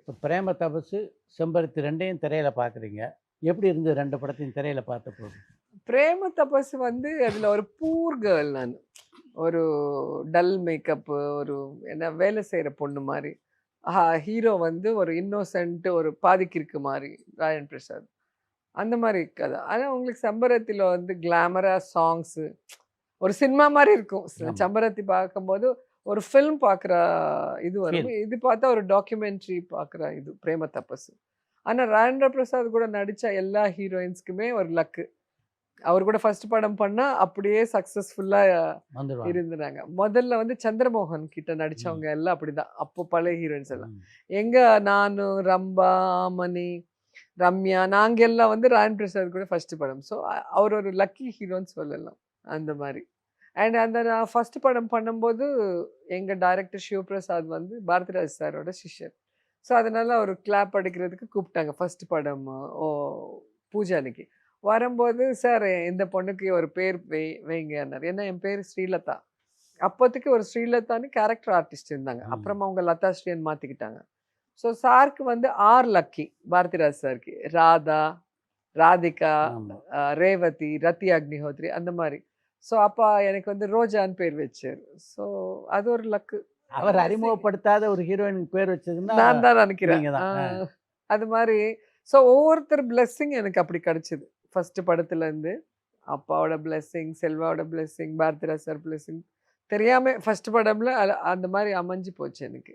இப்ப பிரேம தபசு, செம்பருத்தி 2யும் திரையில பார்க்குறீங்க. எப்படி இருந்தது 2 படத்தையும் திரையில பார்த்தபோது? பிரேம தபஸ் வந்து அதுல ஒரு பூர் கேர்ள் நானு. ஒரு டல் மேக்கப்பு, ஒரு என்ன வேலை செய்ற பொண்ணு மாரி. ஹீரோ வந்து ஒரு இன்னோசென்ட், ஒரு பாதி கிறுக்கு மாரி, ராயன் பிரசாத். அந்த மாரி கதை. ஆனா உங்களுக்கு செம்பருத்தில வந்து கிளாமரா சாங்ஸு, ஒரு சினிமா மாரி இருக்கும். ஆமா. செம்பருத்தி பார்க்கும்போது ஒரு ஃபில்ம் பார்க்குற இது வரும். ஃபீல். இது பார்த்தா ஒரு டாக்குமெண்ட்ரி பார்க்குற இது பிரேம தபசு. ஆனா ராஜேந்திர பிரசாத் கூட நடிச்ச எல்லா ஹீரோயின்ஸ்க்குமே ஒரு லக்கு. அவர் கூட ஃபர்ஸ்ட் படம் பண்ணா அப்படியே சக்சஸ்ஃபுல்லா வந்துருவாங்க. இருந்தாங்க. முதல்ல வந்து சந்திரமோகன் கிட்ட ம். நடிச்சவங்க எல்லாம் அப்படிதான். அப்போ பழைய ஹீரோயின்ஸ் எல்லாம். ம். எங்க நானு, ரம்பா, ஆமணி, ரம்யா நாங்க எல்லாம் வந்து ராயன் பிரசாத் கூட ஃபர்ஸ்ட் படம். ஸோ அவர் ஒரு லக்கி ஹீரோன்னு சொல்லலாம். அந்த மாரி. அண்ட் அந்த நான் ஃபர்ஸ்ட் படம் பண்ணும்போது எங்க டைரக்டர் சிவபிரசாத் வந்து பாரதிராஜ் சாரோட சிஷ்யர். ஸோ அதனால அவர் கிளாப் அடிக்கிறதுக்கு கூப்பிட்டாங்க ஃபர்ஸ்ட் படம் ஓ பூஜை அன்னைக்கு. வரும்போது சார் இந்த பொண்ணுக்கு ஒரு பேர் வைங்கன்னாரு. ஏன்னா என் பேரு ஸ்ரீலதா. அப்போதைக்கு ஒரு ஸ்ரீலதான்னு கேரக்டர் ஆர்டிஸ்ட் இருந்தாங்க. ம். அப்புறமா அவங்க லதா ஸ்ரீன்னு மாத்திக்கிட்டாங்க. ஸோ சாருக்கு வந்து ஆர் லக்கி பாரதிராஜ் சாருக்கு. ராதா, ராதிகா, ஆமா. ரேவதி, ரத்தி அக்னிஹோத்ரி அந்த மாரி. ஸோ அப்ப எனக்கு வந்து ரோஜான்னு பேர் வச்சாரு. ஸோ அது ஒரு லக்கு. அவர் சி அறிமுகப்படுத்தாத ஒரு ஹீரோயினுக்கு பேர் வச்சதுன்னா, நான் தான் நெனைக்கிறேன். நீங்க தான். அது மாரி ஸோ ஒவ்வொருத்தர் பிளெஸ்ஸிங் எனக்கு அப்படி கிடைச்சது. ஃபர்ஸ்ட் படத்துலருந்து. அப்பாவோட பிளெஸ்ஸிங், செல்வாவோட பிளெஸ்ஸிங், பாரதிராஜ் சார் பிளெஸ்ஸிங். தெரியாம ஃபர்ஸ்ட் படம்ல அந்த மாரி அமைஞ்சு போச்சு எனக்கு.